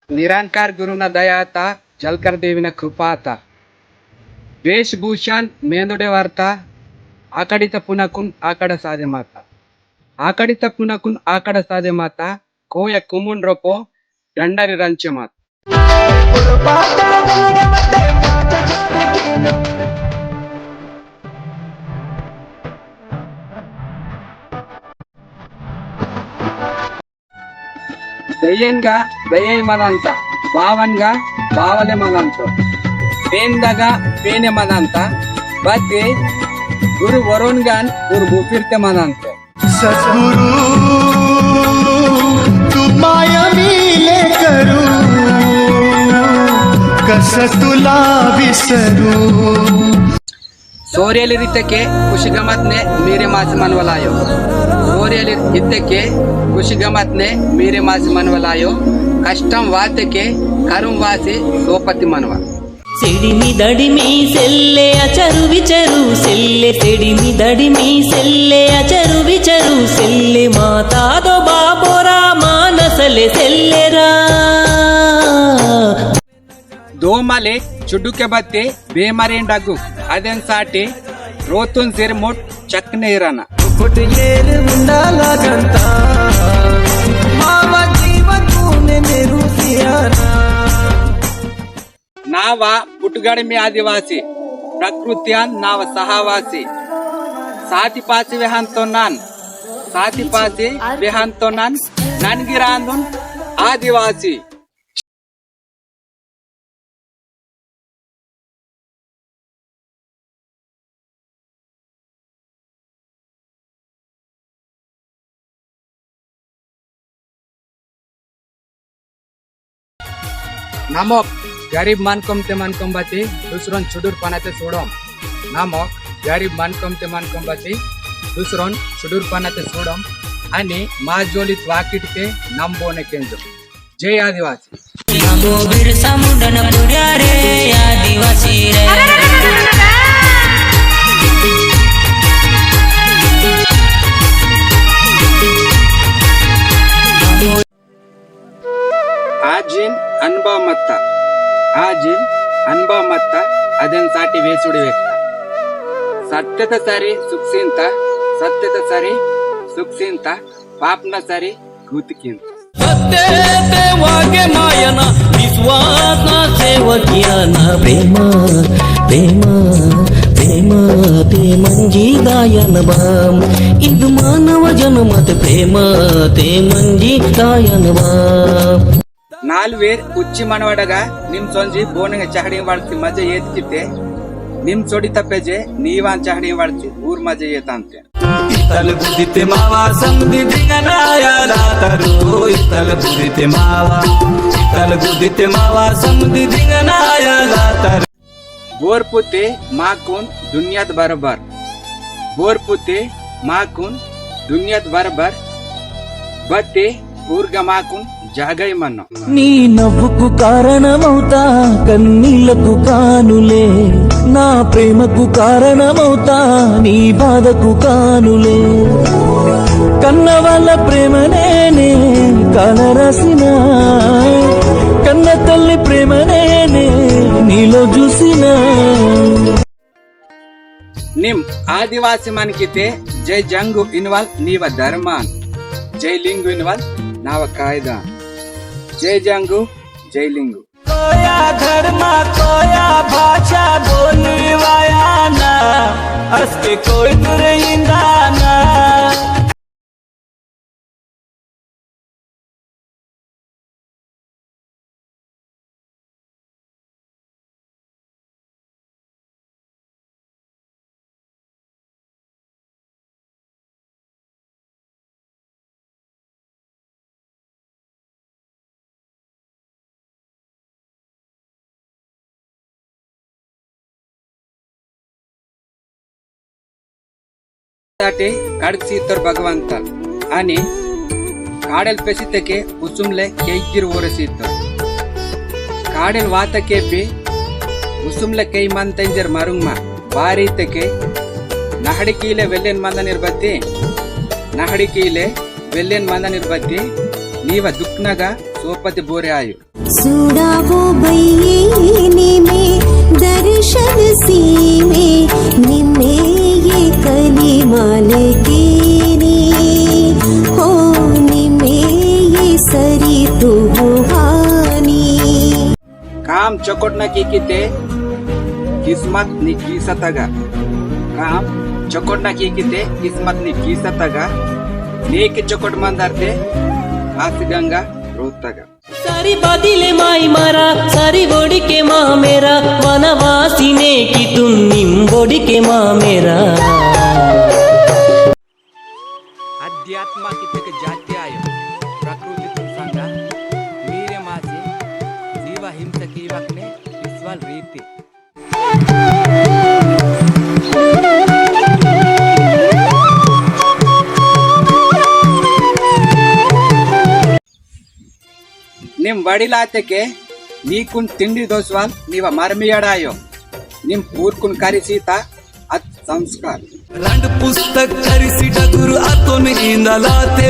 निरांकार गुरुना दया आता जलकर देवीना कृपा आता वेशभूषण मेंदुडे वार्ता आकडित पुनकुन आकड साधे माता आकडित पुनकुन आकड साधे माता कोय कुमुन रोपो डंडरी रंचे मात దయ్యంగా దయ్యే మనంత భావన్గా భావలే మనంత పేందగా పేనే మనంత బతి ಗುರು ವರುಣ್ ಗಾನ್ ಗುರು ಭೂಪಿರ್ತೆ ಮನಂತ सद्गुरु तू माया मिले करू कस तुला विसरू ಸೋರಿಯಲ್ಲಿ ರೀತಕ್ಕೆ ಖುಷಿ ಗಮತ್ನೆ ಮೀರೆ ಮಾಸ ಮನವಲಾಯೋ ಸೋರಿಯಲ್ಲಿ ಇದ್ದಕ್ಕೆ ಖುಷಿ ಗಮತ್ನೆ ಮೀರೆ ಮಾಸ ಮನವಲಾಯೋ ಕಷ್ಟಂ ವಾತಕ್ಕೆ ಕರುಂ ವಾಸಿ ಸೋಪತಿ ಮನವ ಸಿಡಿಮಿ ದಡಿಮಿ ಸೆಲ್ಲೆ ಅಚರು ವಿಚರು ಸೆಲ್ಲೆ ಸಿಡಿಮಿ ದಡಿಮಿ ಸೆಲ್ಲೆ ಅಚರು ವಿಚರು ಸೆಲ್ಲೆ ಮಾತಾದೋ ಬಾಬೋರ ಮಾನಸಲೆ ಸೆಲ್ಲೆರಾ ದೋಮಲೆ ಚುಡ್ಡುಕೆ ಬತ್ತಿ ಬೇಮರೇನ್ ಡಗ್ಗು ಅದನ್ ಸಾಟಿ ರೋತುನ್ ಸಿರ್ಮುಟ್ ಚಕ್ನೆ ಇರನ ఏరు ఉండాలంట మావ జీవతూనే మెరుసియానా ನಾವ ಪುಟ್ಟುಗಡಿಮೆ ಆದಿವಾಸಿ ಪ್ರಕೃತಿಯನ್ ನಾವ ಸಹವಾಸಿ ಸಾತಿ ಪಾಸಿ ವೆಹಂತೋ ನಾನ್ ಸಾತಿ ಪಾಸಿ ವೆಹಂತೋ ನಾನ್ ನನ್ಗಿರಾಂದುನ್ ಆದಿವಾಸಿ नमक गरीब मानकोमते मानकोंबाती दुसरोन चुडूरपणाचे सोडोम नमक गरीब मानकोमते मानकोंबाती दुसरोन चुडूरपणाचे सोडोम आणि माजोलीत वाकिटते नंबोने केंजो जय आदिवासी नमो बिरसा मुंडन पुड्या रे आदिवासी रे आजीन अनुभव मत्ता आजीन अनुभव मत्ता ಅದನ್ ಸಾಟಿ ವೇಸುಡಿ ವ್ಯಕ್ತ ಸತ್ಯದ ಸರಿ ಸುಖಸಿಂತ ಸತ್ಯದ ಸರಿ ಸುಖಸಿಂತ ಪಾಪನ ಸರಿ ಕೂತಿಕಿಂತ सत्य देवागे मायन विश्वास सेवकियान प्रेम प्रेम प्रेम ते मंजी गायन बाम इंदु मानव जन्मत प्रेम ते मंजी गायन बाम ನಾಲ್ವೇರ್ ಉಚ್ಚಿ ಮನವಡಗ ನಿಮ್ ಸೊಂಜಿ ಬೋನಗೆ ಚಹಡಿ ವಾಡ್ತಿ ಮಜೆ ಏತ್ಕಿತೆ ನಿಮ್ ಸೊಡಿ ತಪ್ಪೆಜೆ ನೀವಾನ್ ಚಹಡಿ ವಾಡ್ತಿ ಊರ್ ಮಜೆ ಏತಂತೆ ఇతలు బుదితే మావా సంధి దిగనాయాలాతరు ఇతలు బుదితే మావా సంధి దిగనాయాలాతరు बोरपुते माकून दुनियात बरोबर बोरपुते माकून दुनियात बरोबर बत्ते ఊర్గ మాకున్ జాగై మన్నో నీ నవ్వుకు కారణమవుతా కన్నీళ్లకు కానులే నా ప్రేమకు కారణమవుతా నీ బాధకు కానులే కన్న వాళ్ళ ప్రేమనేనే కలరసిన కన్న తల్లి ప్రేమనేనే నీలో చూసిన ನಿಮ್ ಆದಿವಾಸಿ ಮನ್ಕಿತೆ ಜೈ ಜಂಗು ಇನ್ವಾಲ್ ನೀವ ಧರ್ಮಾನ್ ಜೈ ಲಿಂಗು ಇನ್ವಾಲ್ नाव कायदा जय जंगू जय लिंगू कोया धर्म कोया भाषा बोलवायाना असके कोई दुरइंदाना काडसी तर भगवंत आणि काडेल पेसितके उसुमले केगिर ओरसित काडेल वातके पे उसुमले कई मंतंजर मरुंगमा बारीतके नहडिकीले वेल्लेन मंद निर्बत्ती नहडिकीले वेल्लेन मंद निर्बत्ती नीव दुक्नगा सोपति बोरे आयो सुडावो बय्येने में दर्शन सीमे निम्मे ये कली मालकेने हो निम्मे ये सरी तू हानी काम चकोटना की किते किस्मत नी कीसतगा काम चकोटना की किते किस्मत नी कीसतगा ನೇಕೆ ಚೊಕೊಟ್ ಮಂದಾರ್ತೆ ಆಸಿ ಗಂಗಾ ರೋತಗ सारी बादिले माई मारा सारी बोडी के माँ मेरा वनवासी ने की तुम निम बोडी के माँ मेरा अध्यात्म कितक जाती आयो प्रकृति तुम संगा मीरे मासे जीव हिंसा की वकने विश्वाल रीति ನಿಮ್ ಬಡಿಲಾತಕ್ಕೆ ನೀಕುನ್ ತಿಂಡಿ ದೋಸ್ವಾಲ್ ನೀವ ಮರ್ಮಿಯಡಾಯೋ ನಿಮ್ ಪೂರ್ಕುನ್ ಕರಿಸೀತ ಅತ್ ಸಂಸ್ಕಾರ रंड पुस्तक करिसी डगुरु आतोन इंदलाते